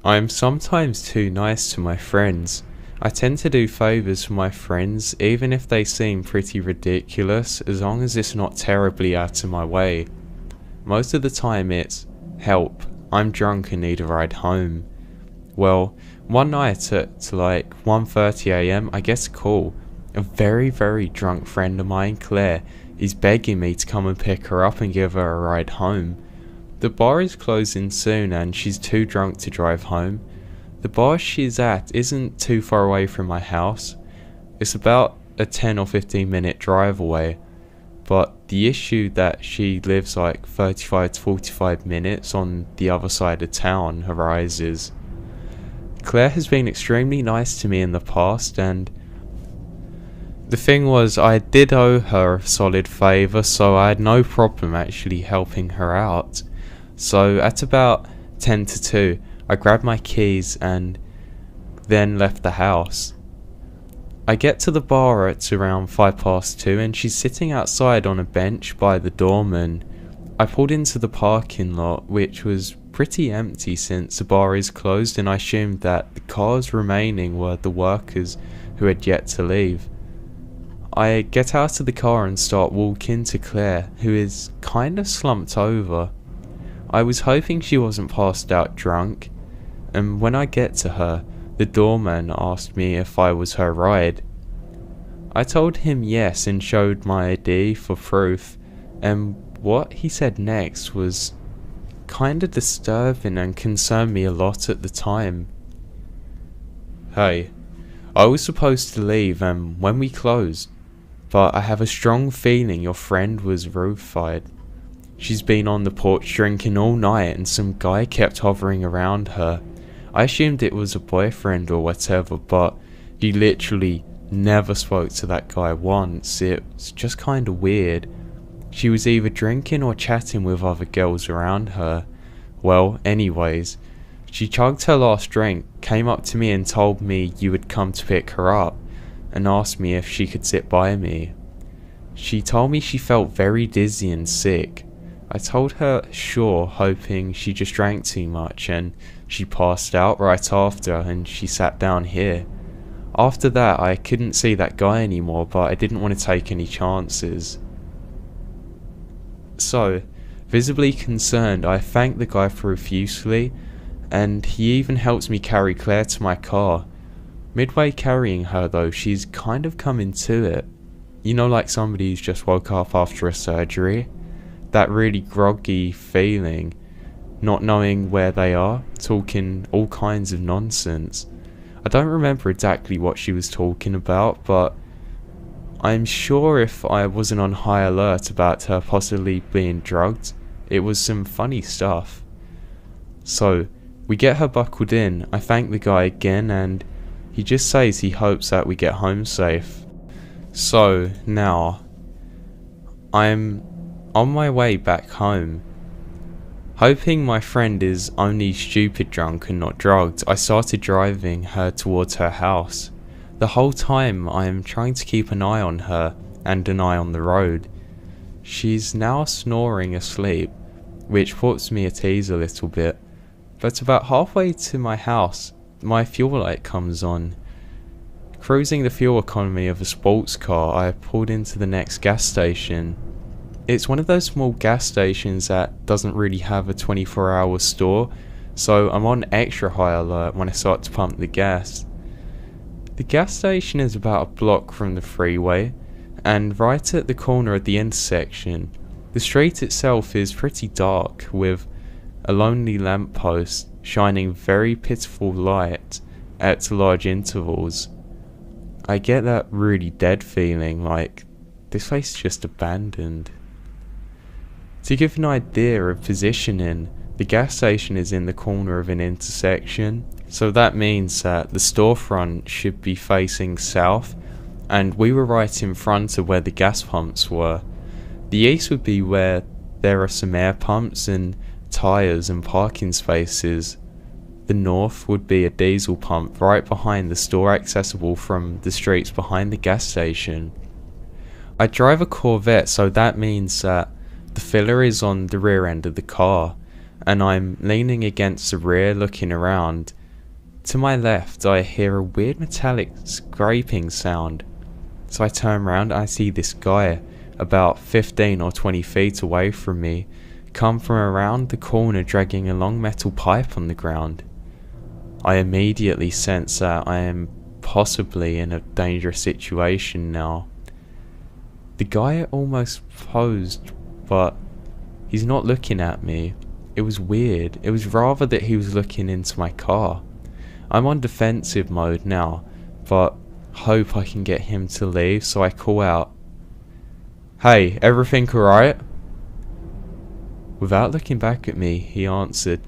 I'm sometimes too nice to my friends. I tend to do favours for my friends even if they seem pretty ridiculous, as long as it's not terribly out of my way. Most of the time it's, help, I'm drunk and need a ride home. Well, one night at like 1:30 am, I get a call. A very drunk friend of mine, Claire, is begging me to come and pick her up and give her a ride home. The bar is closing soon and she's too drunk to drive home. The bar she's at isn't too far away from my house. It's about a 10 or 15 minute drive away. But the issue that she lives like 35 to 45 minutes on the other side of town arises. Claire has been extremely nice to me in the past, and the thing was, I did owe her a solid favour, so I had no problem actually helping her out. So at about 10 to 2, I grabbed my keys and then left the house. I get to the bar at around 2:05 and she's sitting outside on a bench by the doorman. I pulled into the parking lot, which was pretty empty since the bar is closed, and I assumed that the cars remaining were the workers who had yet to leave. I get out of the car and start walking to Claire, who is kind of slumped over. I was hoping she wasn't passed out drunk, and when I get to her, the doorman asked me if I was her ride. I told him yes and showed my ID for proof, and what he said next was kinda disturbing and concerned me a lot at the time. Hey, I was supposed to leave when we closed, but I have a strong feeling your friend was roofied. She's been on the porch drinking all night and some guy kept hovering around her. I assumed it was a boyfriend or whatever, but he literally never spoke to that guy once. It's just kinda weird. She was either drinking or chatting with other girls around her. Well, anyways, she chugged her last drink, came up to me and told me you had come to pick her up, and asked me if she could sit by me. She told me she felt very dizzy and sick. I told her sure, hoping she just drank too much, and she passed out right after and she sat down here. After that I couldn't see that guy anymore, but I didn't want to take any chances. So, visibly concerned, I thanked the guy profusely, and he even helped me carry Claire to my car. Midway carrying her though, she's kind of coming to it. You know, like somebody who's just woke up after a surgery? That really groggy feeling, not knowing where they are, talking all kinds of nonsense. I don't remember exactly what she was talking about, but I'm sure if I wasn't on high alert about her possibly being drugged, it was some funny stuff. So, we get her buckled in, I thank the guy again, and he just says he hopes that we get home safe. So, now, I'm on my way back home. Hoping my friend is only stupid drunk and not drugged, I started driving her towards her house. The whole time I am trying to keep an eye on her and an eye on the road. She's now snoring asleep, which puts me at ease a little bit. But about halfway to my house, my fuel light comes on. Cruising the fuel economy of a sports car, I pulled into the next gas station. It's one of those small gas stations that doesn't really have a 24-hour store, so I'm on extra high alert when I start to pump the gas. The gas station is about a block from the freeway, and right at the corner of the intersection. The street itself is pretty dark, with a lonely lamppost shining very pitiful light at large intervals. I get that really dead feeling, like this place is just abandoned. To give an idea of positioning, the gas station is in the corner of an intersection, so that means that the storefront should be facing south, and we were right in front of where the gas pumps were. The east would be where there are some air pumps and tyres and parking spaces. The north would be a diesel pump right behind the store, accessible from the streets behind the gas station. I drive a Corvette, so that means that the filler is on the rear end of the car, and I'm leaning against the rear looking around. To my left I hear a weird metallic scraping sound. So I turn around and I see this guy about 15 or 20 feet away from me come from around the corner dragging a long metal pipe on the ground. I immediately sense that I am possibly in a dangerous situation now. The guy almost posed, but he's not looking at me. It was weird. It was rather that he was looking into my car. I'm on defensive mode now, but hope I can get him to leave, so I call out, "Hey, everything alright?" Without looking back at me, he answered,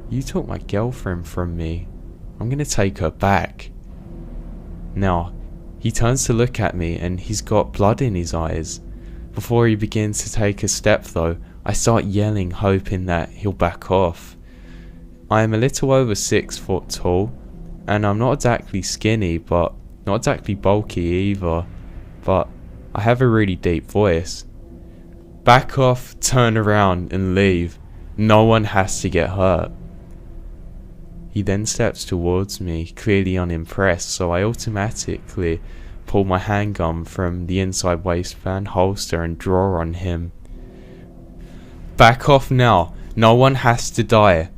"You took my girlfriend from me. I'm gonna take her back." Now, he turns to look at me and he's got blood in his eyes. Before he begins to take a step though, I start yelling, hoping that he'll back off. I am a little over 6 foot tall, and I'm not exactly skinny, but not exactly bulky either, but I have a really deep voice. "Back off, turn around and leave. No one has to get hurt." He then steps towards me, clearly unimpressed, so I automatically pull my handgun from the inside waistband holster and draw on him. "Back off now, no one has to die."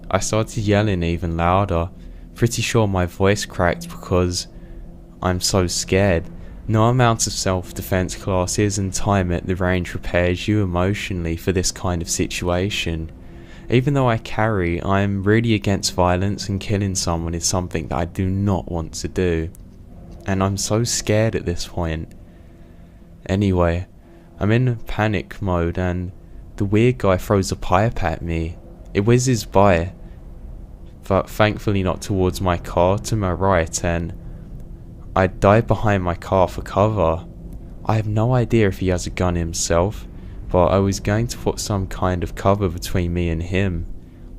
I started yelling even louder, pretty sure my voice cracked because I'm so scared. No amount of self-defense classes and time at the range prepares you emotionally for this kind of situation. Even though I carry, I am really against violence, and killing someone is something that I do not want to do. And I'm so scared at this point. Anyway, I'm in panic mode and the weird guy throws a pipe at me. It whizzes by, but thankfully not towards my car, to my right, and I dive behind my car for cover. I have no idea if he has a gun himself, but I was going to put some kind of cover between me and him.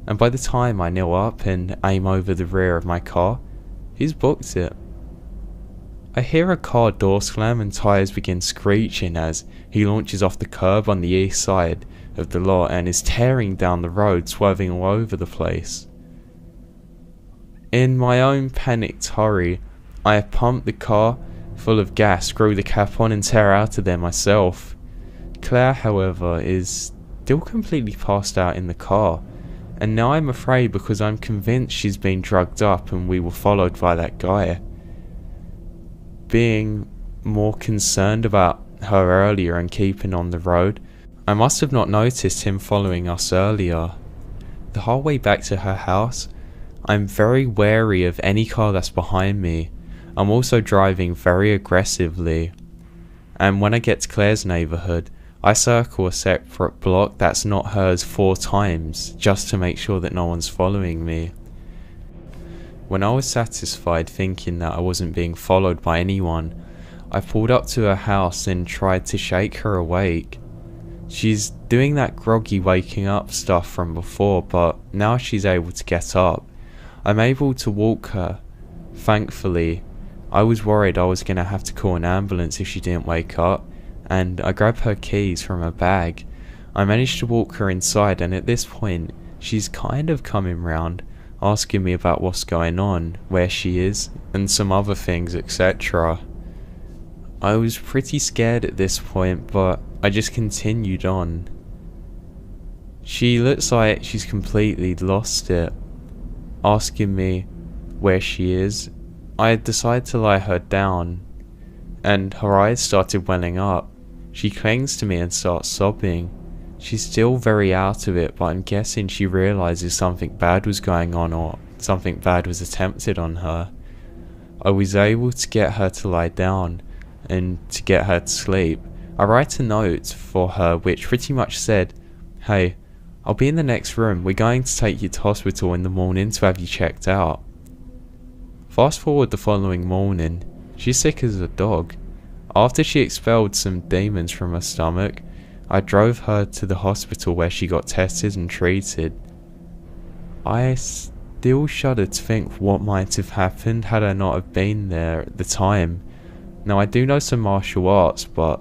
And by the time I kneel up and aim over the rear of my car, he's booked it. I hear a car door slam and tyres begin screeching as he launches off the curb on the east side of the lot and is tearing down the road, swerving all over the place. In my own panicked hurry, I pump the car full of gas, screw the cap on and tear out of there myself. Claire, however, is still completely passed out in the car, and now I'm afraid because I'm convinced she's been drugged up and we were followed by that guy. Being more concerned about her earlier and keeping on the road, I must have not noticed him following us earlier. The whole way back to her house, I'm very wary of any car that's behind me. I'm also driving very aggressively, and when I get to Claire's neighbourhood, I circle a separate block that's not hers 4 times, just to make sure that no one's following me. When I was satisfied thinking that I wasn't being followed by anyone, I pulled up to her house and tried to shake her awake. She's doing that groggy waking up stuff from before, but now she's able to get up. I'm able to walk her, thankfully. I was worried I was going to have to call an ambulance if she didn't wake up, and I grabbed her keys from her bag. I managed to walk her inside, and at this point, she's kind of coming round, asking me about what's going on, where she is, and some other things, etc. I was pretty scared at this point, but I just continued on. She looks like she's completely lost it, asking me where she is. I decide to lie her down, and her eyes started welling up. She clings to me and starts sobbing. She's still very out of it, but I'm guessing she realizes something bad was going on, or something bad was attempted on her. I was able to get her to lie down and to get her to sleep. I write a note for her which pretty much said, "Hey, I'll be in the next room. We're going to take you to hospital in the morning to have you checked out." Fast forward the following morning, she's sick as a dog. After she expelled some demons from her stomach, I drove her to the hospital where she got tested and treated. I still shudder to think what might have happened had I not have been there at the time. Now I do know some martial arts, but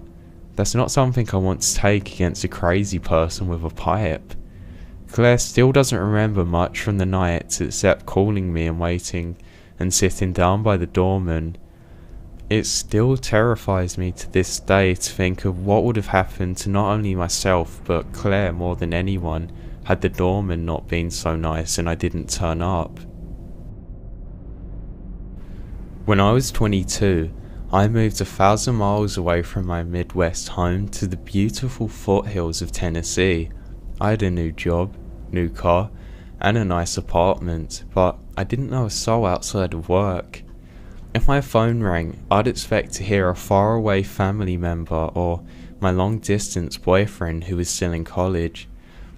that's not something I want to take against a crazy person with a pipe. Claire still doesn't remember much from the night except calling me and waiting and sitting down by the doorman. It still terrifies me to this day to think of what would have happened to not only myself but Claire more than anyone had the doorman not been so nice and I didn't turn up. When I was 22, I moved 1,000 miles away from my Midwest home to the beautiful foothills of Tennessee. I had a new job, new car, and a nice apartment, but I didn't know a soul outside of work. If my phone rang, I'd expect to hear a faraway family member or my long-distance boyfriend who was still in college.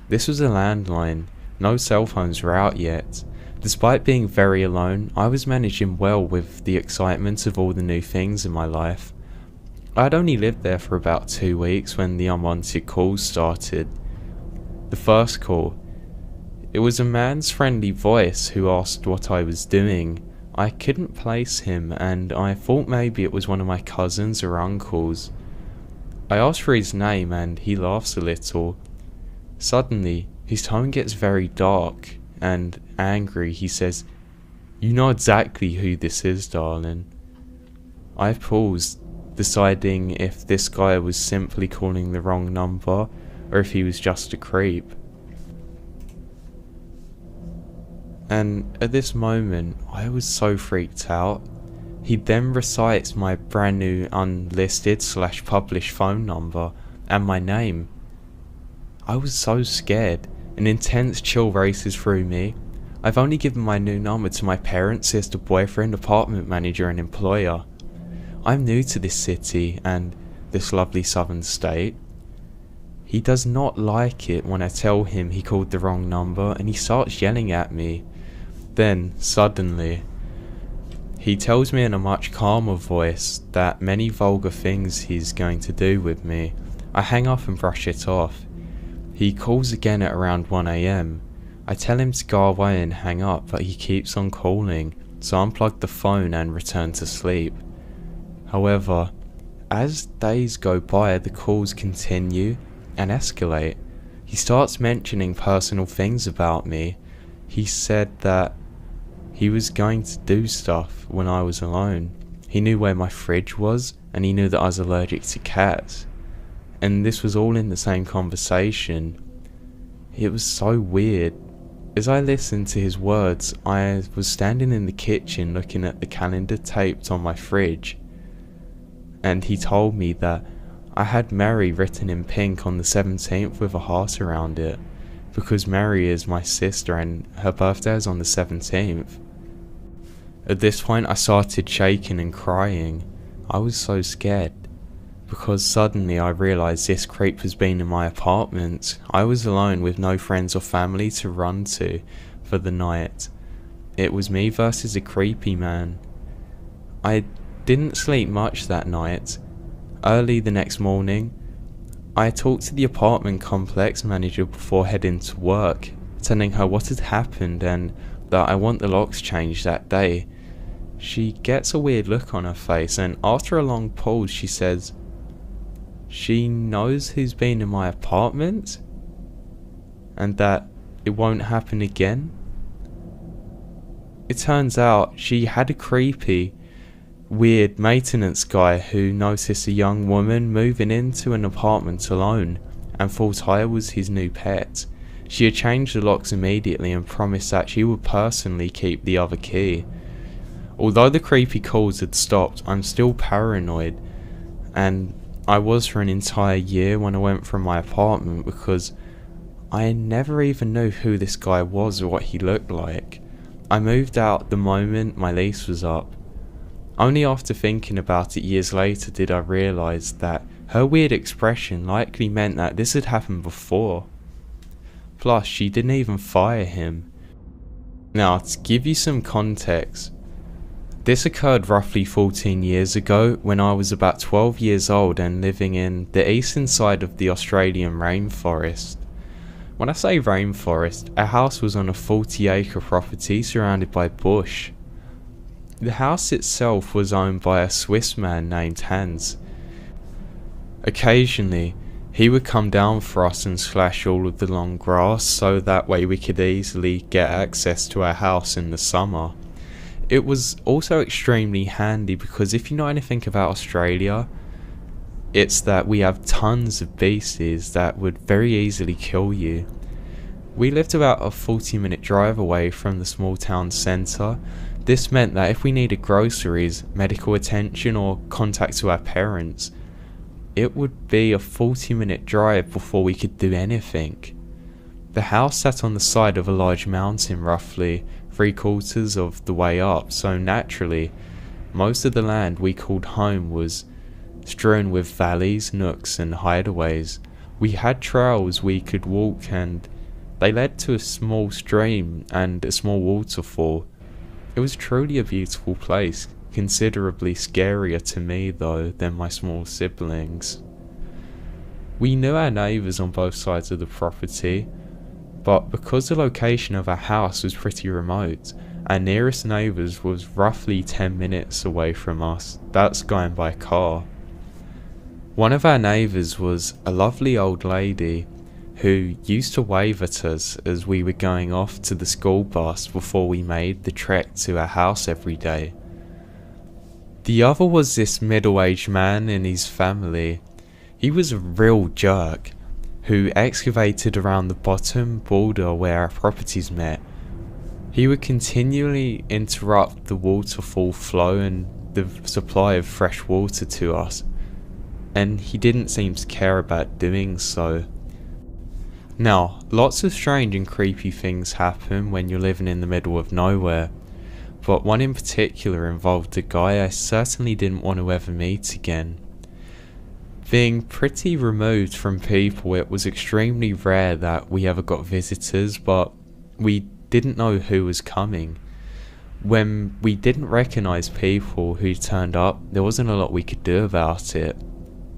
This was a landline, no cell phones were out yet. Despite being very alone, I was managing well with the excitement of all the new things in my life. I'd only lived there for about 2 weeks when the unwanted calls started. The first call. It was a man's friendly voice who asked what I was doing. I couldn't place him and I thought maybe it was one of my cousins or uncles. I asked for his name and he laughs a little. Suddenly, his tone gets very dark and angry. He says, "You know exactly who this is, darling." I paused, deciding if this guy was simply calling the wrong number or if he was just a creep. And at this moment, I was so freaked out. He then recites my brand new unlisted / published phone number and my name. I was so scared. An intense chill races through me. I've only given my new number to my parents, sister, boyfriend, apartment manager and employer. I'm new to this city and this lovely southern state. He does not like it when I tell him he called the wrong number and he starts yelling at me. Then, suddenly, he tells me in a much calmer voice that many vulgar things he's going to do with me. I hang up and brush it off. He calls again at around 1 AM. I tell him to go away and hang up, but he keeps on calling, so I unplug the phone and return to sleep. However, as days go by, the calls continue and escalate. He starts mentioning personal things about me. He said that he was going to do stuff when I was alone. He knew where my fridge was, and he knew that I was allergic to cats. And this was all in the same conversation. It was so weird. As I listened to his words, I was standing in the kitchen looking at the calendar taped on my fridge. And he told me that I had Mary written in pink on the 17th with a heart around it, because Mary is my sister and her birthday is on the 17th. At this point I started shaking and crying. I was so scared, because suddenly I realised this creep has been in my apartment. I was alone with no friends or family to run to for the night. It was me versus a creepy man. I didn't sleep much that night. Early the next morning, I talked to the apartment complex manager before heading to work, telling her what had happened and that I want the locks changed that day. She gets a weird look on her face and after a long pause she says, she knows who's been in my apartment and that it won't happen again. It turns out she had a creepy, weird maintenance guy who noticed a young woman moving into an apartment alone and thought I was his new pet. She had changed the locks immediately and promised that she would personally keep the other key. Although the creepy calls had stopped, I'm still paranoid, and I was for an entire year when I went from my apartment because I never even knew who this guy was or what he looked like. I moved out the moment my lease was up. Only after thinking about it years later did I realise that her weird expression likely meant that this had happened before. Plus, she didn't even fire him. Now, to give you some context, this occurred roughly 14 years ago when I was about 12 years old and living in the eastern side of the Australian rainforest. When I say rainforest, our house was on a 40-acre property surrounded by bush. The house itself was owned by a Swiss man named Hans. Occasionally, He would come down for us and slash all of the long grass so that way we could easily get access to our house in the summer. It was also extremely handy because if you know anything about Australia, it's that we have tons of beasties that would very easily kill you. We lived about a 40-minute drive away from the small town centre. This meant that if we needed groceries, medical attention or contact to our parents, it would be a 40-minute drive before we could do anything. The house sat on the side of a large mountain roughly 3/4 of the way up, so naturally, most of the land we called home was strewn with valleys, nooks and hideaways. We had trails we could walk and they led to a small stream and a small waterfall. It was truly a beautiful place, considerably scarier to me though than my small siblings. We knew our neighbours on both sides of the property, but because the location of our house was pretty remote, our nearest neighbours was roughly 10 minutes away from us. That's going by car. One of our neighbours was a lovely old lady who used to wave at us as we were going off to the school bus before we made the trek to our house every day. The other was this middle-aged man and his family. He was a real jerk who excavated around the bottom border where our properties met. He would continually interrupt the waterfall flow and the supply of fresh water to us, and he didn't seem to care about doing so. Now, lots of strange and creepy things happen when you're living in the middle of nowhere, but one in particular involved a guy I certainly didn't want to ever meet again. Being pretty removed from people, it was extremely rare that we ever got visitors, but we didn't know who was coming. When we didn't recognise people who turned up, there wasn't a lot we could do about it.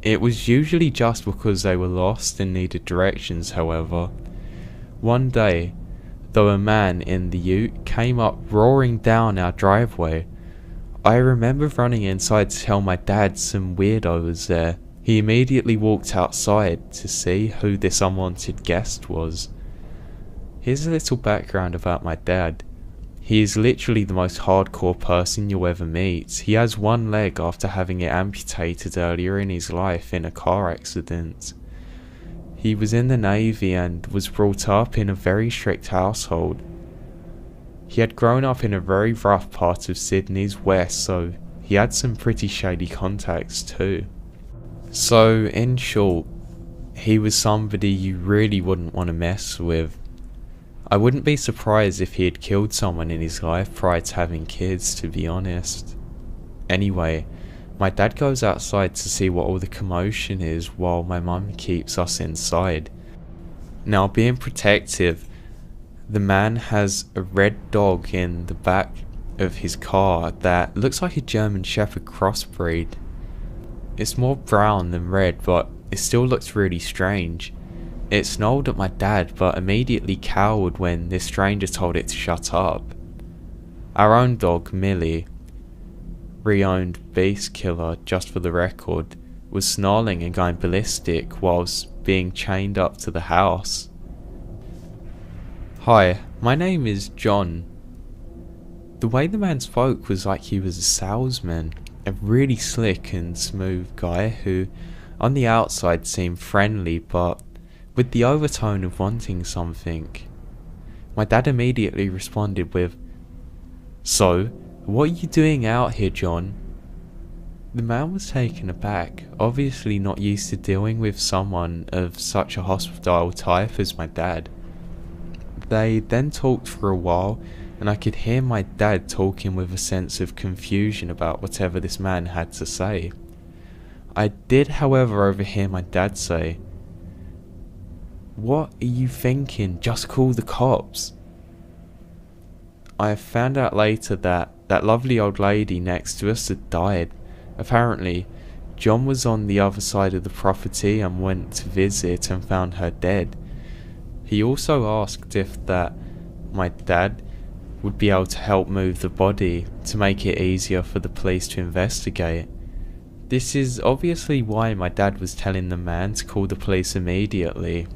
It was usually just because they were lost and needed directions, however. One day, though, a man in the ute came up roaring down our driveway. I remember running inside to tell my dad some weirdo was there. He immediately walked outside to see who this unwanted guest was. Here's a little background about my dad. He is literally the most hardcore person you'll ever meet. He has one leg after having it amputated earlier in his life in a car accident. He was in the Navy and was brought up in a very strict household. He had grown up in a very rough part of Sydney's west, so he had some pretty shady contacts too. So in short, he was somebody you really wouldn't want to mess with. I wouldn't be surprised if he had killed someone in his life prior to having kids, to be honest. Anyway, my dad goes outside to see what all the commotion is while my mum keeps us inside. Now, being protective, the man has a red dog in the back of his car that looks like a German Shepherd crossbreed. It's more brown than red, but it still looks really strange. It snarled at my dad, but immediately cowered when this stranger told it to shut up. Our own dog, Millie, re-owned beast killer just for the record, was snarling and going ballistic whilst being chained up to the house. Hi, my name is John. The way the man spoke was like he was a salesman, a really slick and smooth guy who on the outside seemed friendly but with the overtone of wanting something. My dad immediately responded with, "So, what are you doing out here, John?" The man was taken aback, obviously not used to dealing with someone of such a hostile type as my dad. They then talked for a while, and I could hear my dad talking with a sense of confusion about whatever this man had to say. I did, however, overhear my dad say, "What are you thinking? Just call the cops." I found out later that that lovely old lady next to us had died. Apparently, John was on the other side of the property and went to visit and found her dead. He also asked if that my dad would be able to help move the body to make it easier for the police to investigate. This is obviously why my dad was telling the man to call the police immediately.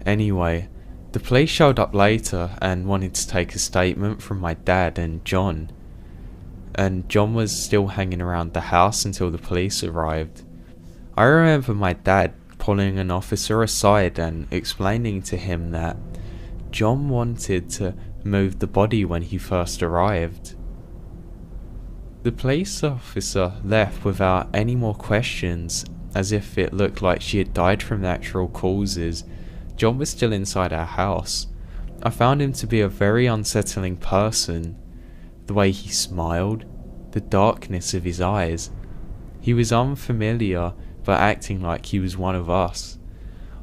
Anyway, the police showed up later and wanted to take a statement from my dad and John. And John was still hanging around the house until the police arrived. I remember my dad pulling an officer aside and explaining to him that John wanted to move the body when he first arrived. The police officer left without any more questions, as if it looked like she had died from natural causes. John was still inside our house. I found him to be a very unsettling person. The way he smiled, the darkness of his eyes. He was unfamiliar, but acting like he was one of us.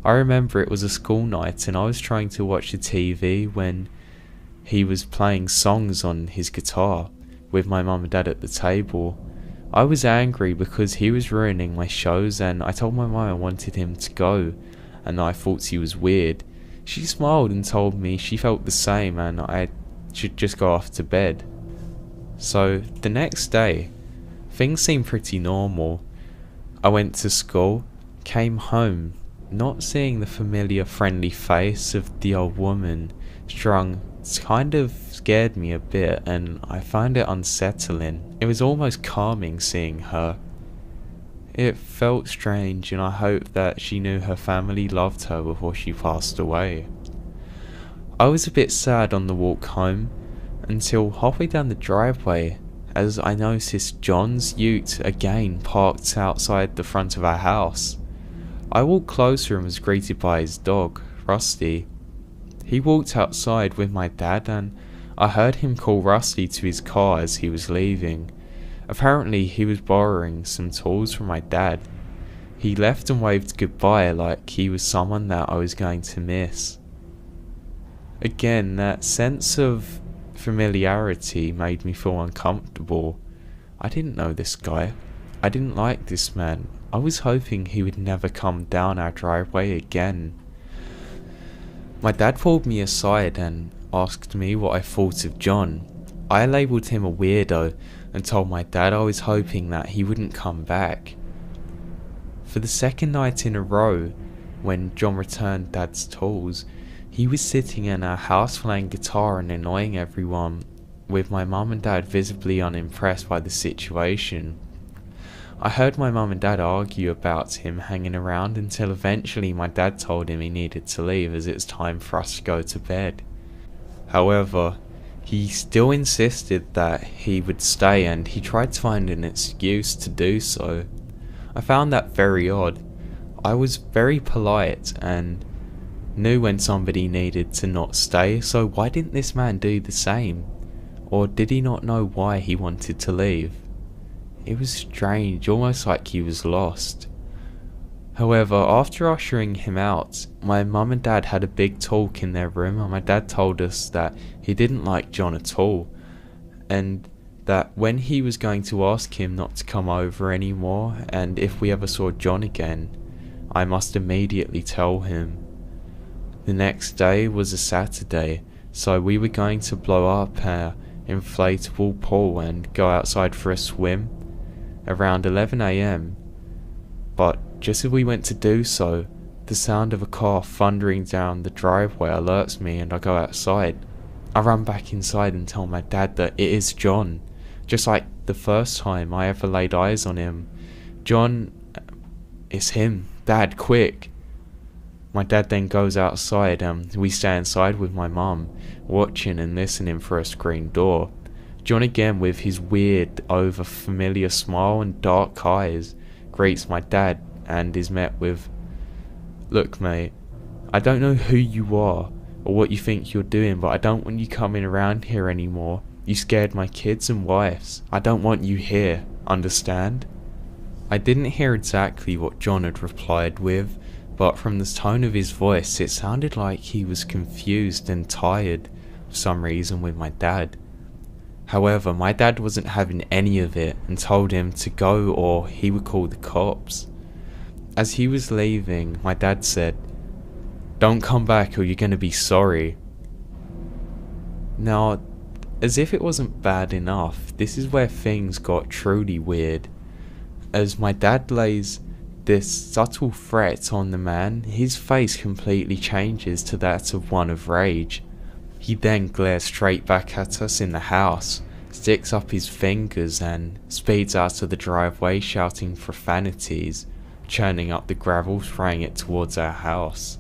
I remember it was a school night and I was trying to watch the TV when he was playing songs on his guitar with my mum and dad at the table. I was angry because he was ruining my shows, and I told my mum I wanted him to go and I thought he was weird. She smiled and told me she felt the same and I should just go off to bed. So the next day, things seemed pretty normal. I went to school, came home, not seeing the familiar friendly face of the old woman strung kind of scared me a bit, and I found it unsettling. It was almost calming seeing her. It felt strange, and I hoped that she knew her family loved her before she passed away. I was a bit sad on the walk home until halfway down the driveway, as I noticed John's ute again parked outside the front of our house. I walked closer and was greeted by his dog, Rusty. He walked outside with my dad and I heard him call Rusty to his car as he was leaving. Apparently he was borrowing some tools from my dad. He left and waved goodbye like he was someone that I was going to miss. Again, that sense of familiarity made me feel uncomfortable. I didn't know this guy. I didn't like this man. I was hoping he would never come down our driveway again. My dad pulled me aside and asked me what I thought of John. I labelled him a weirdo and told my dad I was hoping that he wouldn't come back. For the second night in a row, when John returned Dad's tools, he was sitting in our house playing guitar and annoying everyone, with my mum and dad visibly unimpressed by the situation. I heard my mum and dad argue about him hanging around until eventually my dad told him he needed to leave as it's time for us to go to bed. However, he still insisted that he would stay and he tried to find an excuse to do so. I found that very odd. I was very polite and knew when somebody needed to not stay, so why didn't this man do the same? Or did he not know why he wanted to leave? It was strange, almost like he was lost. However, after ushering him out, my mum and dad had a big talk in their room and my dad told us that he didn't like John at all, and that when he was going to ask him not to come over anymore, and if we ever saw John again, I must immediately tell him. The next day was a Saturday, so we were going to blow up our inflatable pool and go outside for a swim around 11 AM. But just as we went to do so, the sound of a car thundering down the driveway alerts me and I go outside. I run back inside and tell my dad that it is John, just like the first time I ever laid eyes on him. John, it's him. Dad, quick. My dad then goes outside and we stay inside with my mum, watching and listening for a screen door. John again, with his weird, over-familiar smile and dark eyes, greets my dad and is met with, "Look mate, I don't know who you are or what you think you're doing, but I don't want you coming around here anymore. You scared my kids and wives. I don't want you here, understand?" I didn't hear exactly what John had replied with, but from the tone of his voice it sounded like he was confused and tired for some reason with my dad. However, my dad wasn't having any of it and told him to go or he would call the cops. As he was leaving, my dad said, "Don't come back or you're going to be sorry." Now, as if it wasn't bad enough, this is where things got truly weird. As my dad lays this subtle threat on the man, his face completely changes to that of one of rage. He then glares straight back at us in the house, sticks up his fingers and speeds out of the driveway shouting profanities, churning up the gravel, throwing it towards our house.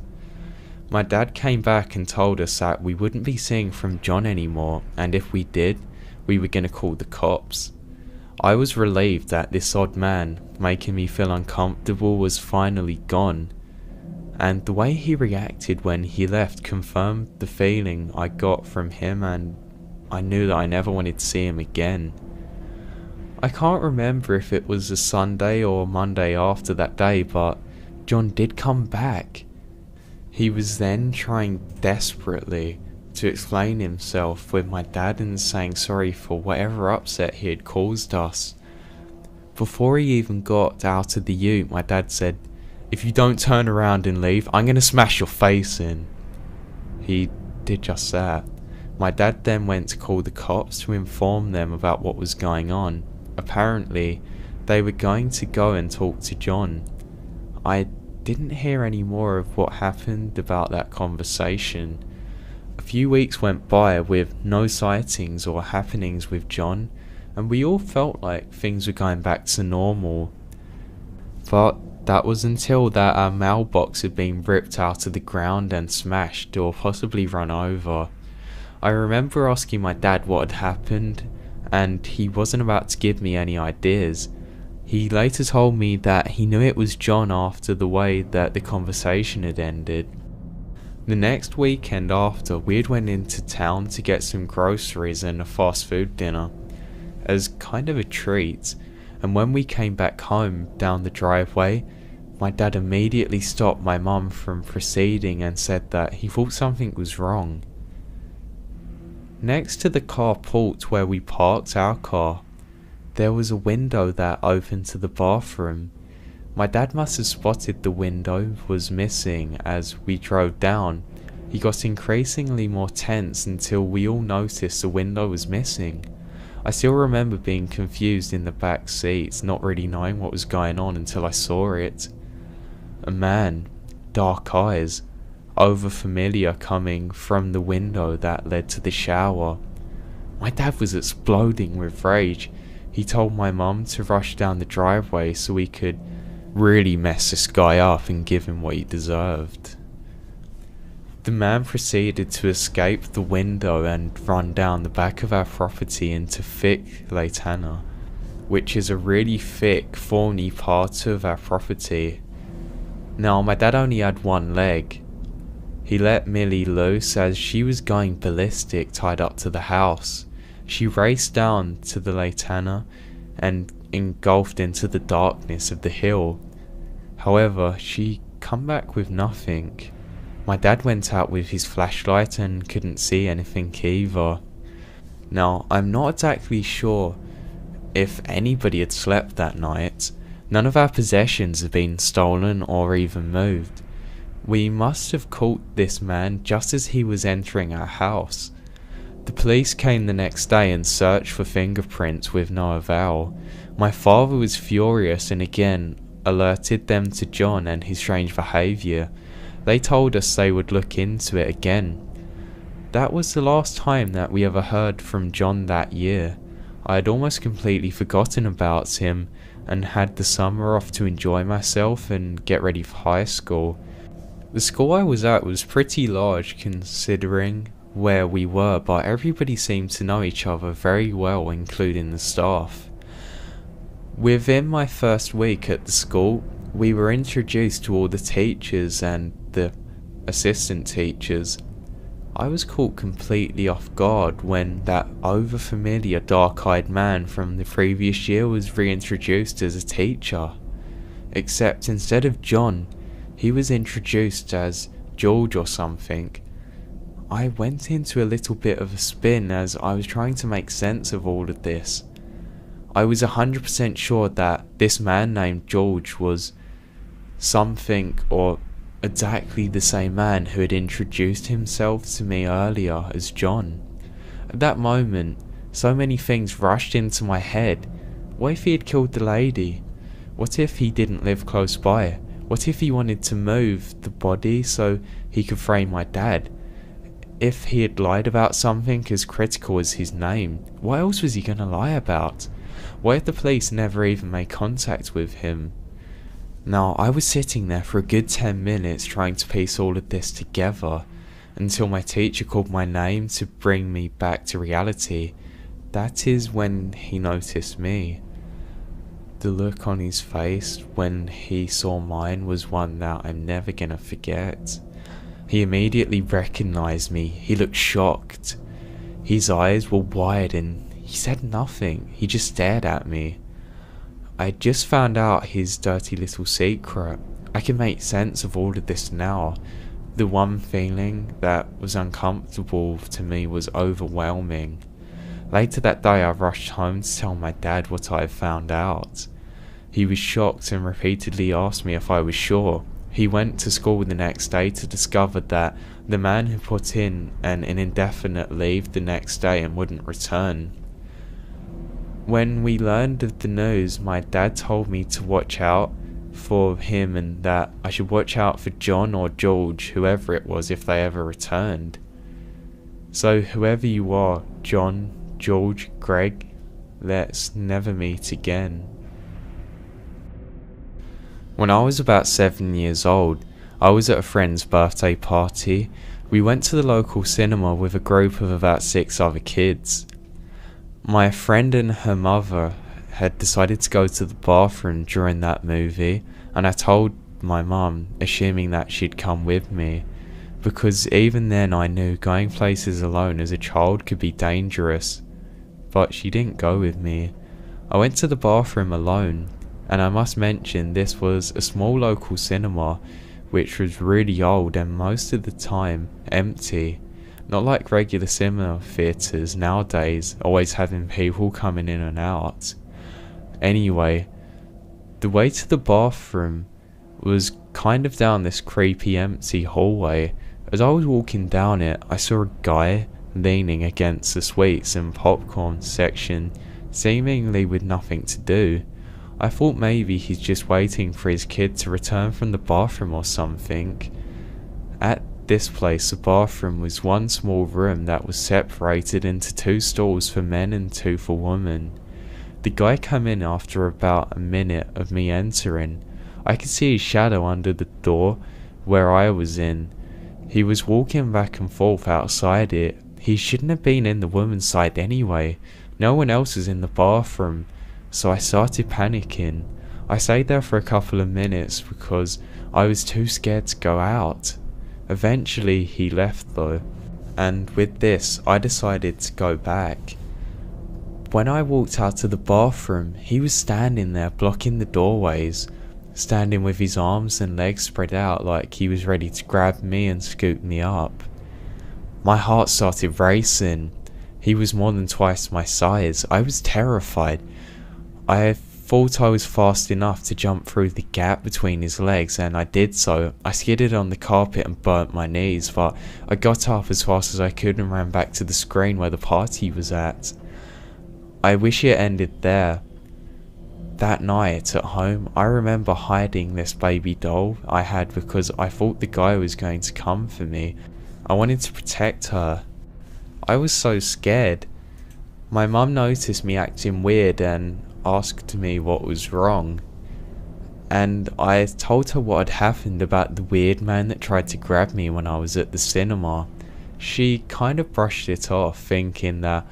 My dad came back and told us that we wouldn't be seeing from John anymore, and if we did, we were going to call the cops. I was relieved that this odd man, making me feel uncomfortable, was finally gone, and the way he reacted when he left confirmed the feeling I got from him, and I knew that I never wanted to see him again. I can't remember if it was a Sunday or Monday after that day, but John did come back. He was then trying desperately to explain himself with my dad and saying sorry for whatever upset he had caused us. Before he even got out of the ute, my dad said, "If you don't turn around and leave, I'm going to smash your face in." He did just that. My dad then went to call the cops to inform them about what was going on. Apparently, they were going to go and talk to John. I didn't hear any more of what happened about that conversation. A few weeks went by with no sightings or happenings with John, and we all felt like things were going back to normal. But that was until that our mailbox had been ripped out of the ground and smashed or possibly run over. I remember asking my dad what had happened, and he wasn't about to give me any ideas. He later told me that he knew it was John after the way that the conversation had ended. The next weekend after, we had went into town to get some groceries and a fast food dinner, as kind of a treat, and when we came back home down the driveway, my dad immediately stopped my mum from proceeding and said that he thought something was wrong. Next to the carport where we parked our car, there was a window that opened to the bathroom. My dad must have spotted the window was missing as we drove down. He got increasingly more tense until we all noticed the window was missing. I still remember being confused in the back seats, not really knowing what was going on until I saw it. A man, dark eyes, overfamiliar, coming from the window that led to the shower. My dad was exploding with rage. He told my mum to rush down the driveway so we could really mess this guy up and give him what he deserved. The man proceeded to escape the window and run down the back of our property into thick Latana, which is a really thick, thorny part of our property. Now, my dad only had one leg. He let Millie loose as she was going ballistic tied up to the house. She raced down to the Latana and engulfed into the darkness of the hill. However, she come back with nothing. My dad went out with his flashlight and couldn't see anything either. Now, I'm not exactly sure if anybody had slept that night. None of our possessions had been stolen or even moved. We must have caught this man just as he was entering our house. The police came the next day and searched for fingerprints with no avail. My father was furious and again alerted them to John and his strange behaviour. They told us they would look into it again. That was the last time that we ever heard from John that year. I had almost completely forgotten about him and had the summer off to enjoy myself and get ready for high school. The school I was at was pretty large considering where we were, but everybody seemed to know each other very well, including the staff. Within my first week at the school, we were introduced to all the teachers and the assistant teachers. I was caught completely off guard when that overfamiliar dark-eyed man from the previous year was reintroduced as a teacher. Except instead of John, he was introduced as George or something. I went into a little bit of a spin as I was trying to make sense of all of this. I was 100% sure that this man named George was something or exactly the same man who had introduced himself to me earlier as John. At that moment, so many things rushed into my head. What if he had killed the lady? What if he didn't live close by? What if he wanted to move the body so he could frame my dad? If he had lied about something as critical as his name, what else was he going to lie about? What if the police never even made contact with him? Now, I was sitting there for a good 10 minutes trying to piece all of this together, until my teacher called my name to bring me back to reality. That is when he noticed me. The look on his face when he saw mine was one that I'm never gonna forget. He immediately recognized me. He looked shocked. His eyes were wide and he said nothing. He just stared at me. I just found out his dirty little secret. I can make sense of all of this now. The one feeling that was uncomfortable to me was overwhelming. Later that day I rushed home to tell my dad what I had found out. He was shocked and repeatedly asked me if I was sure. He went to school the next day to discover that the man had put in an indefinite leave the next day and wouldn't return. When we learned of the news, my dad told me to watch out for him and that I should watch out for John or George, whoever it was, if they ever returned. So whoever you are, John, George, Greg, let's never meet again. When I was about 7 years old, I was at a friend's birthday party. We went to the local cinema with a group of about 6 other kids. My friend and her mother had decided to go to the bathroom during that movie, and I told my mum, assuming that she'd come with me, because even then I knew going places alone as a child could be dangerous. But she didn't go with me. I went to the bathroom alone, and I must mention this was a small local cinema which was really old and most of the time empty. Not like regular cinema theatres nowadays, always having people coming in and out. Anyway, the way to the bathroom was kind of down this creepy empty hallway. As I was walking down it, I saw a guy leaning against the sweets and popcorn section, seemingly with nothing to do. I thought maybe he's just waiting for his kid to return from the bathroom or something. At this place, the bathroom was one small room that was separated into 2 stalls for men and 2 for women. The guy came in after about a minute of me entering. I could see his shadow under the door where I was in. He was walking back and forth outside it. He shouldn't have been in the woman's side anyway. No one else was in the bathroom. So I started panicking. I stayed there for a couple of minutes because I was too scared to go out. Eventually he left though, and with this I decided to go back. When I walked out to the bathroom, he was standing there blocking the doorways, standing with his arms and legs spread out like he was ready to grab me and scoop me up. My heart started racing. He was more than twice my size. I was terrified. I thought I was fast enough to jump through the gap between his legs, and I did so. I skidded on the carpet and burnt my knees, but I got up as fast as I could and ran back to the screen where the party was at. I wish it ended there. That night at home, I remember hiding this baby doll I had because I thought the guy was going to come for me. I wanted to protect her. I was so scared. My mum noticed me acting weird and asked me what was wrong, and I told her what had happened about the weird man that tried to grab me when I was at the cinema. She kind of brushed it off, thinking that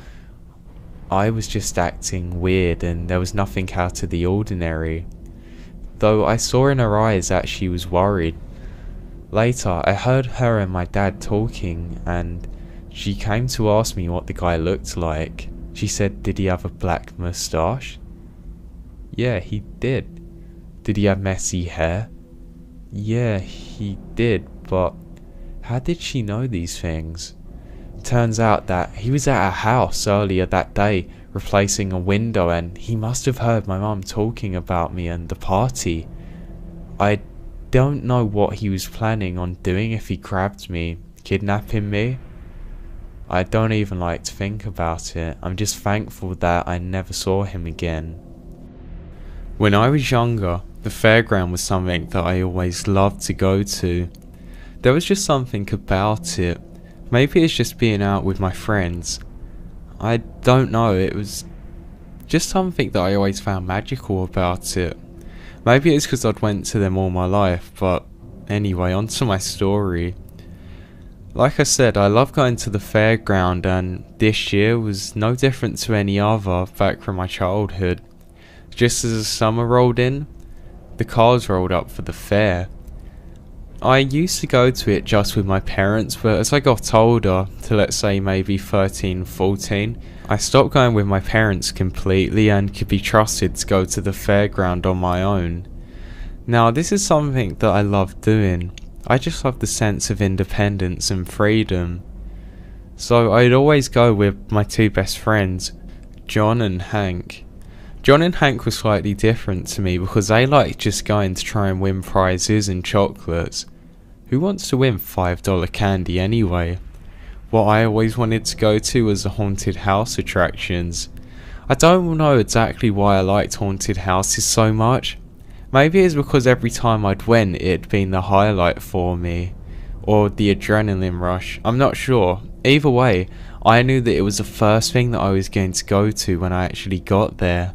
I was just acting weird and there was nothing out of the ordinary, though I saw in her eyes that she was worried. Later I heard her and my dad talking, and she came to ask me what the guy looked like. She said, "Did he have a black moustache?" Yeah, he did. Did he have messy hair? Yeah, he did, but how did she know these things? Turns out that he was at our house earlier that day, replacing a window, and he must have heard my mum talking about me and the party. I don't know what he was planning on doing if he grabbed me, kidnapping me. I don't even like to think about it. I'm just thankful that I never saw him again. When I was younger, the fairground was something that I always loved to go to. There was just something about it. Maybe it's just being out with my friends. I don't know, it was just something that I always found magical about it. Maybe it's because I'd went to them all my life, but anyway, on to my story. Like I said, I love going to the fairground, and this year was no different to any other back from my childhood. Just as the summer rolled in, the cars rolled up for the fair. I used to go to it just with my parents, but as I got older, to let's say maybe 13, 14, I stopped going with my parents completely and could be trusted to go to the fairground on my own. Now, this is something that I love doing. I just love the sense of independence and freedom. So I'd always go with my two best friends, John and Hank. John and Hank were slightly different to me because they liked just going to try and win prizes and chocolates. Who wants to win $5 candy anyway? What I always wanted to go to was the haunted house attractions. I don't know exactly why I liked haunted houses so much. Maybe it's because every time I'd went it'd been the highlight for me, or the adrenaline rush, I'm not sure. Either way, I knew that it was the first thing that I was going to go to when I actually got there.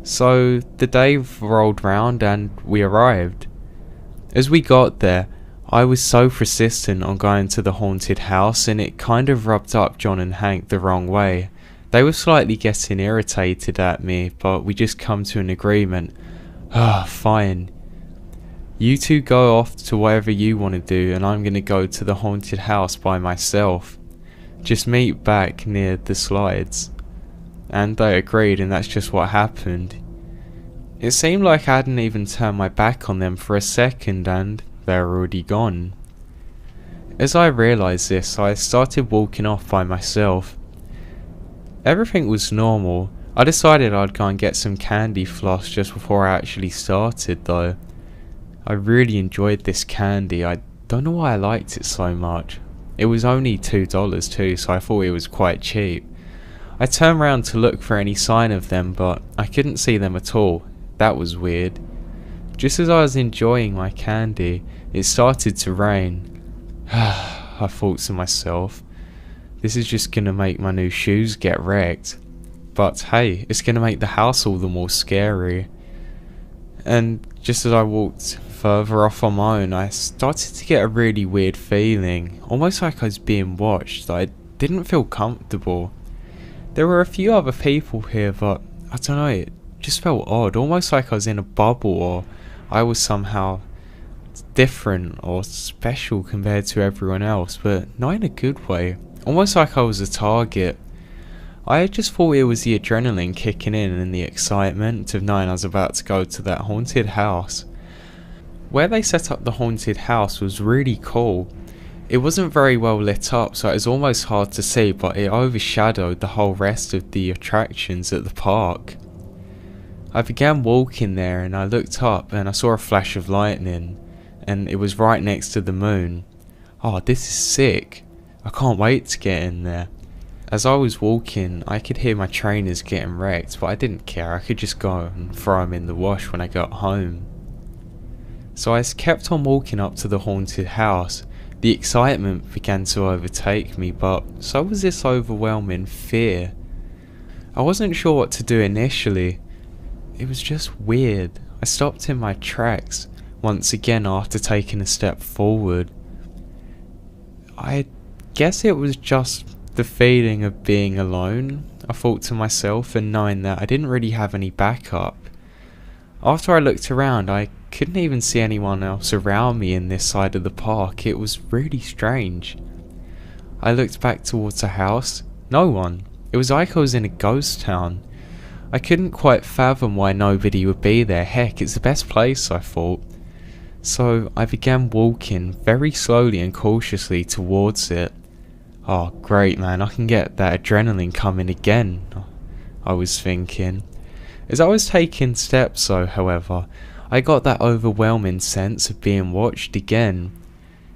So the day rolled round and we arrived. As we got there, I was so persistent on going to the haunted house, and it kind of rubbed up John and Hank the wrong way. They were slightly getting irritated at me, but we just come to an agreement. Fine. You two go off to whatever you want to do, and I'm going to go to the haunted house by myself. Just meet back near the slides. And they agreed, and that's just what happened. It seemed like I hadn't even turned my back on them for a second, and they were already gone. As I realised this, I started walking off by myself. Everything was normal. I decided I'd go and get some candy floss just before I actually started though. I really enjoyed this candy. I don't know why I liked it so much. It was only $2 too, so I thought it was quite cheap. I turned round to look for any sign of them, but I couldn't see them at all. That was weird. Just as I was enjoying my candy, it started to rain. I thought to myself, this is just gonna make my new shoes get wrecked. But hey, it's gonna make the house all the more scary. And just as I walked further off on my own, I started to get a really weird feeling, almost like I was being watched. I didn't feel comfortable. There were a few other people here, but I don't know, it just felt odd, almost like I was in a bubble, or I was somehow different or special compared to everyone else, but not in a good way. Almost like I was a target. I just thought it was the adrenaline kicking in and the excitement of knowing I was about to go to that haunted house. Where they set up the haunted house was really cool. It wasn't very well lit up, so it was almost hard to see, but it overshadowed the whole rest of the attractions at the park. I began walking there and I looked up and I saw a flash of lightning, and it was right next to the moon. Oh, this is sick. I can't wait to get in there. As I was walking, I could hear my trainers getting wrecked, but I didn't care. I could just go and throw them in the wash when I got home. So I kept on walking up to the haunted house. The excitement began to overtake me, but so was this overwhelming fear. I wasn't sure what to do initially. It was just weird. I stopped in my tracks once again after taking a step forward. I guess it was just the feeling of being alone, I thought to myself, and knowing that I didn't really have any backup. After I looked around, I couldn't even see anyone else around me in this side of the park. It was really strange. I looked back towards the house. No one. It was like I was in a ghost town. I couldn't quite fathom why nobody would be there. Heck, it's the best place, I thought. So I began walking very slowly and cautiously towards it. Oh great man, I can get that adrenaline coming again, I was thinking. As I was taking steps though, however, I got that overwhelming sense of being watched again.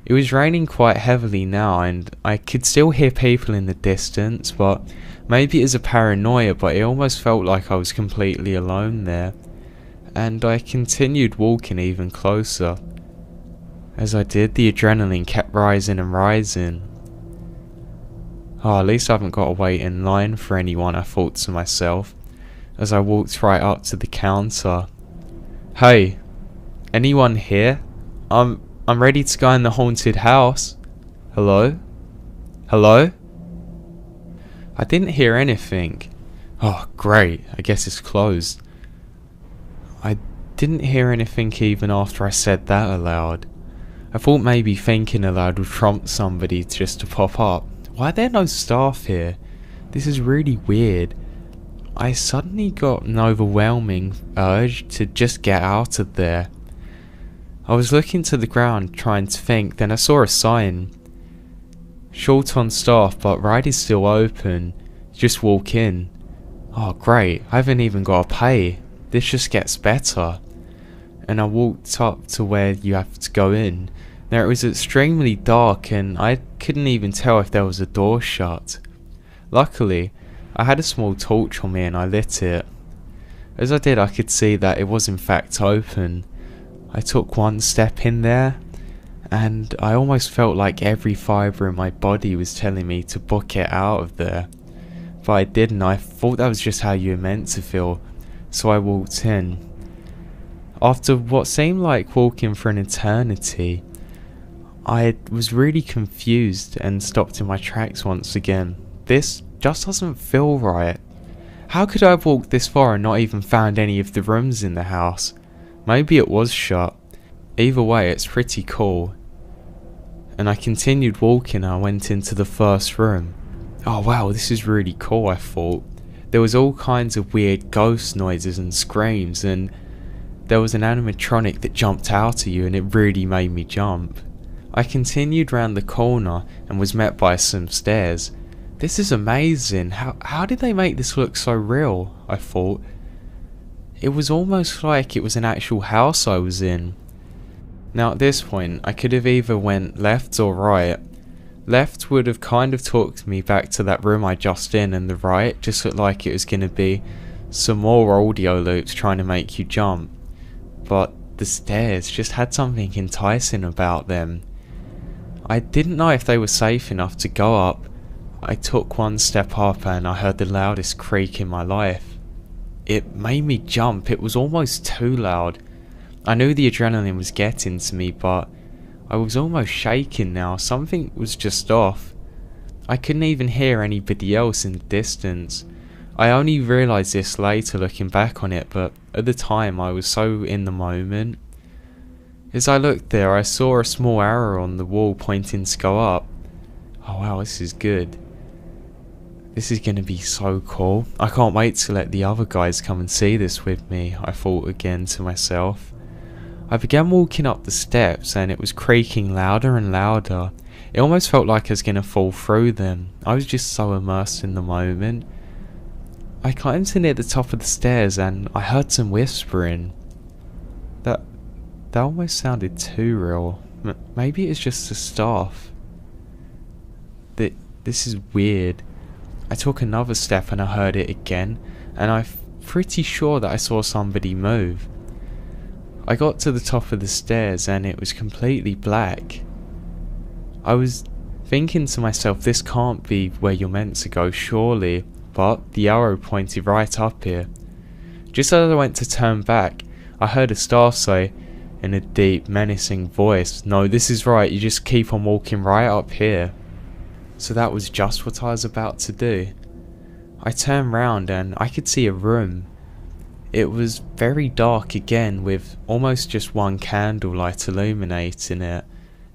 It was raining quite heavily now, and I could still hear people in the distance, but maybe it was a paranoia, but it almost felt like I was completely alone there. and I continued walking even closer. As I did, the adrenaline kept rising and rising. Oh, at least I haven't got to wait in line for anyone, I thought to myself, as I walked right up to the counter. Hey, anyone here? I'm ready to go in the haunted house. Hello? Hello? I didn't hear anything. Oh, great, I guess it's closed. I didn't hear anything even after I said that aloud. I thought maybe thinking aloud would prompt somebody just to pop up. Why are there no staff here? This is really weird. I suddenly got an overwhelming urge to just get out of there. I was looking to the ground trying to think, then I saw a sign. Short on staff, but ride is still open. Just walk in. Oh great, I haven't even got to pay. This just gets better. And I walked up to where you have to go in. Now it was extremely dark and I couldn't even tell if there was a door shut. Luckily, I had a small torch on me and I lit it. As I did, I could see that it was in fact open. I took one step in there and I almost felt like every fibre in my body was telling me to book it out of there. But I didn't. I thought that was just how you were meant to feel. So I walked in. After what seemed like walking for an eternity, I was really confused and stopped in my tracks once again. This just doesn't feel right. How could I have walked this far and not even found any of the rooms in the house? Maybe it was shut. Either way, it's pretty cool. And I continued walking and I went into the first room. Oh wow, this is really cool, I thought. There was all kinds of weird ghost noises and screams, and there was an animatronic that jumped out at you and it really made me jump. I continued round the corner and was met by some stairs. This is amazing. How did they make this look so real? I thought. It was almost like it was an actual house I was in. Now at this point, I could have either went left or right. Left would have kind of talked me back to that room I just in, and the right just looked like it was going to be some more audio loops trying to make you jump. But the stairs just had something enticing about them. I didn't know if they were safe enough to go up. I took one step up and I heard the loudest creak in my life. It made me jump. It was almost too loud. I knew the adrenaline was getting to me, but I was almost shaking now. Something was just off. I couldn't even hear anybody else in the distance. I only realised this later looking back on it, but at the time I was so in the moment. As I looked there, I saw a small arrow on the wall pointing to go up. Oh wow, this is good. This is going to be so cool. I can't wait to let the other guys come and see this with me, I thought again to myself. I began walking up the steps and it was creaking louder and louder. It almost felt like I was going to fall through them. I was just so immersed in the moment. I climbed to near the top of the stairs and I heard some whispering. That almost sounded too real. Maybe it's just the staff. This is weird. I took another step and I heard it again, and I'm pretty sure that I saw somebody move. I got to the top of the stairs and it was completely black. I was thinking to myself, this can't be where you're meant to go, surely, but the arrow pointed right up here. Just as I went to turn back, I heard a staff say, in a deep, menacing voice, "No, this is right, you just keep on walking right up here." So that was just what I was about to do. I turned round and I could see a room. It was very dark again, with almost just one candlelight illuminating it.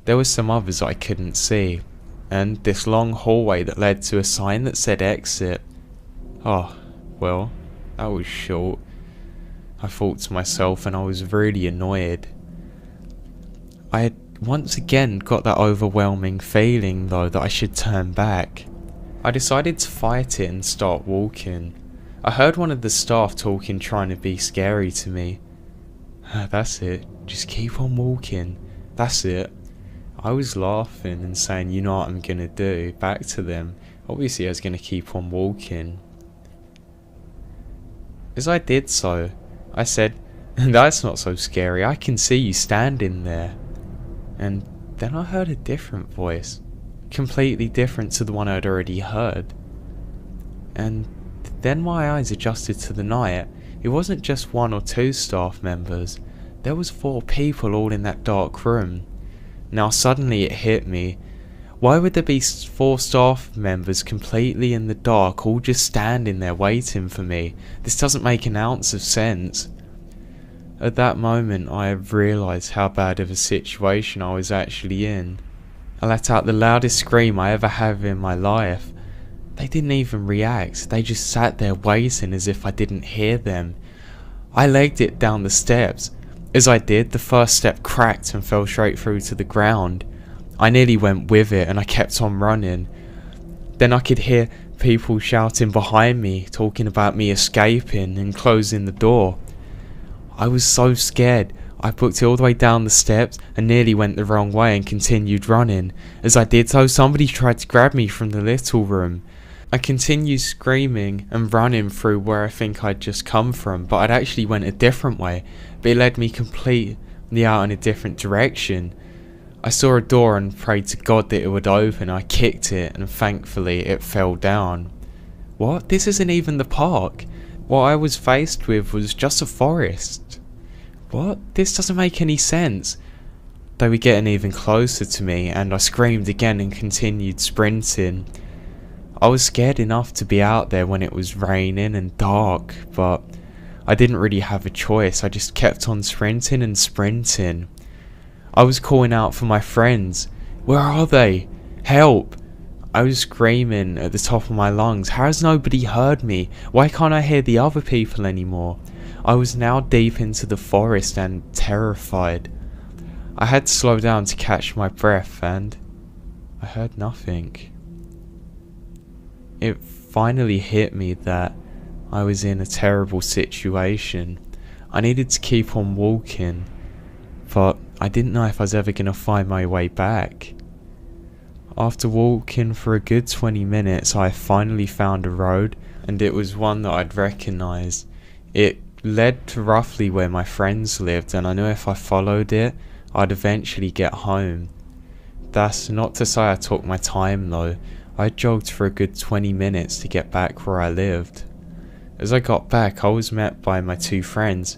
There were some others I couldn't see, and this long hallway that led to a sign that said exit. Oh, well, that was short, I thought to myself, and I was really annoyed. I had once again got that overwhelming feeling though that I should turn back. I decided to fight it and start walking. I heard one of the staff talking, trying to be scary to me. That's it, just keep on walking, that's it. I was laughing and saying, you know what I'm gonna do, back to them. Obviously I was gonna keep on walking. As I did so, I said, And that's not so scary, I can see you standing there. And then I heard a different voice, completely different to the one I'd already heard. And then my eyes adjusted to the night. It wasn't just 1 or 2 staff members, there was 4 people all in that dark room. Now suddenly it hit me. Why would there be 4 staff members completely in the dark, all just standing there waiting for me? This doesn't make an ounce of sense. At that moment I realised how bad of a situation I was actually in. I let out the loudest scream I ever have in my life. They didn't even react, they just sat there waiting as if I didn't hear them. I legged it down the steps. As I did, the first step cracked and fell straight through to the ground. I nearly went with it and I kept on running. Then I could hear people shouting behind me, talking about me escaping and closing the door. I was so scared, I booked it all the way down the steps and nearly went the wrong way and continued running. As I did so, somebody tried to grab me from the little room. I continued screaming and running through where I think I'd just come from, but I'd actually went a different way, but it led me completely out in a different direction. I saw a door and prayed to God that it would open. I kicked it and thankfully it fell down. What? This isn't even the park. What I was faced with was just a forest. What? This doesn't make any sense. They were getting even closer to me and I screamed again and continued sprinting. I was scared enough to be out there when it was raining and dark, but I didn't really have a choice. I just kept on sprinting and sprinting. I was calling out for my friends. Where are they? Help! I was screaming at the top of my lungs. How has nobody heard me? Why can't I hear the other people anymore? I was now deep into the forest and terrified. I had to slow down to catch my breath and I heard nothing. It finally hit me that I was in a terrible situation. I needed to keep on walking, but I didn't know if I was ever going to find my way back. After walking for a good 20 minutes, I finally found a road, and it was one that I'd recognised. It led to roughly where my friends lived, and I knew if I followed it, I'd eventually get home. That's not to say I took my time though. I jogged for a good 20 minutes to get back where I lived. As I got back, I was met by my 2 friends.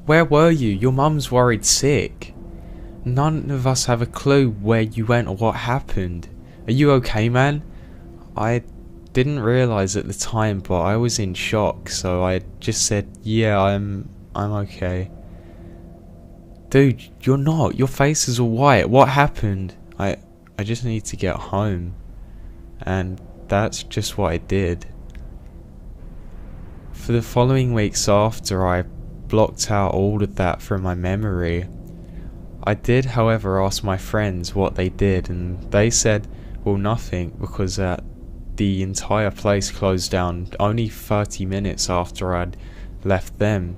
Where were you? Your mum's worried sick. None of us have a clue where you went or what happened. Are you okay, man? I didn't realise at the time, but I was in shock, so I just said, yeah, I'm okay. Dude, you're not. Your face is all white. What happened? I just need to get home. And that's just what I did. For the following weeks after, I blocked out all of that from my memory. I did, however, ask my friends what they did, and they said, well, nothing, because the entire place closed down only 30 minutes after I'd left them,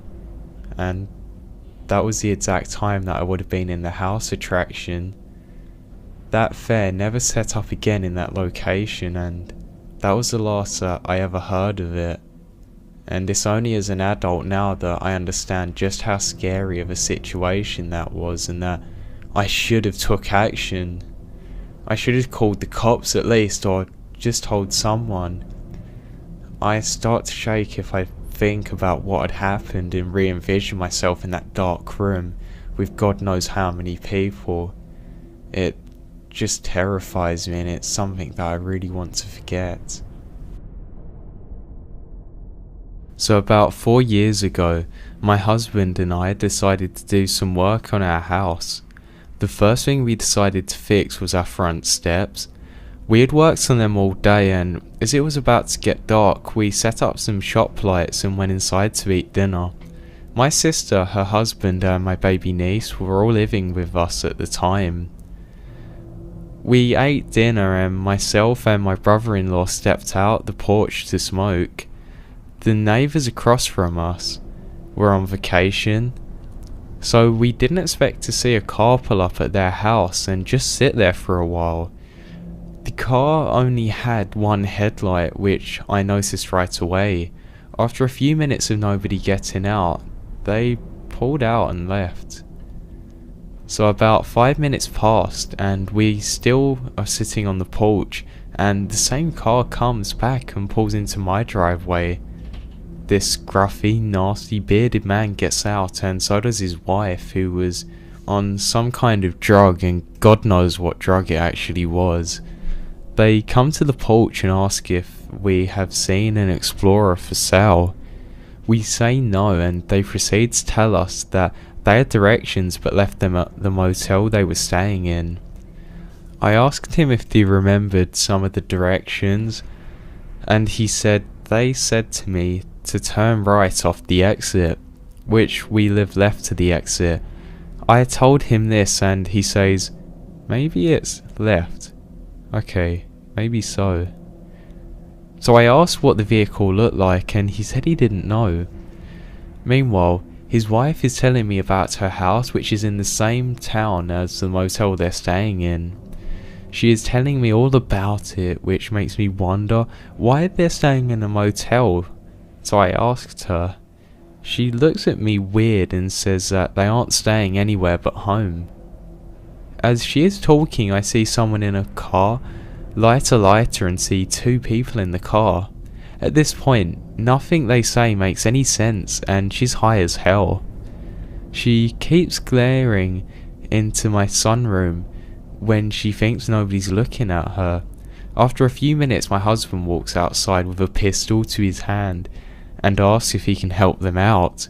and that was the exact time that I would have been in the house attraction. That fair never set up again in that location, and that was the last that I ever heard of it. And it's only as an adult now that I understand just how scary of a situation that was, and that I should have took action. I should have called the cops at least, or just told someone. I start to shake if I think about what had happened and re-envision myself in that dark room with God knows how many people. It just terrifies me, and it's something that I really want to forget. So about 4 years ago, my husband and I decided to do some work on our house. The first thing we decided to fix was our front steps. We had worked on them all day, and as it was about to get dark, we set up some shop lights and went inside to eat dinner. My sister, her husband and my baby niece were all living with us at the time. We ate dinner and myself and my brother-in-law stepped out the porch to smoke. The neighbours across from us were on vacation, so we didn't expect to see a car pull up at their house and just sit there for a while. The car only had one headlight, which I noticed right away. After a few minutes of nobody getting out, they pulled out and left. So about 5 minutes passed and we still are sitting on the porch, and the same car comes back and pulls into my driveway. This gruffy, nasty, bearded man gets out, and so does his wife, who was on some kind of drug, and God knows what drug it actually was. They come to the porch and ask if we have seen an Explorer for sale. We say no, and they proceed to tell us that they had directions but left them at the motel they were staying in. I asked him if he remembered some of the directions, and he said they said to me to turn right off the exit, which we lived left to the exit. I told him this and he says, maybe it's left. Okay, maybe so. So I asked what the vehicle looked like and he said he didn't know. Meanwhile, his wife is telling me about her house, which is in the same town as the motel they're staying in. She is telling me all about it, which makes me wonder why they're staying in a motel. So I asked her. She looks at me weird and says that they aren't staying anywhere but home. As she is talking, I see someone in a car, light a lighter, and see 2 people in the car. At this point, nothing they say makes any sense, and she's high as hell. She keeps glaring into my sunroom when she thinks nobody's looking at her. After a few minutes, my husband walks outside with a pistol to his hand and asks if he can help them out.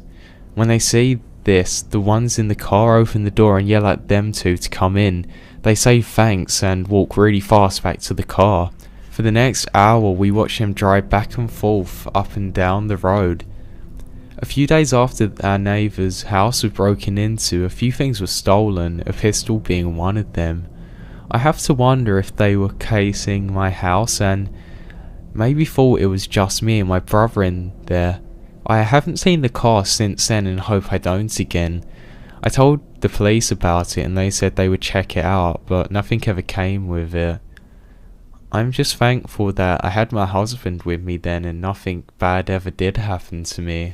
When they see this, the ones in the car open the door and yell at them two to come in. They say thanks and walk really fast back to the car. For the next hour, we watch him drive back and forth up and down the road. A few days after our neighbour's house was broken into, a few things were stolen, a pistol being one of them. I have to wonder if they were casing my house and maybe thought it was just me and my brother in there. I haven't seen the car since then and hope I don't again. I told the police about it and they said they would check it out, but nothing ever came with it. I'm just thankful that I had my husband with me then and nothing bad ever did happen to me.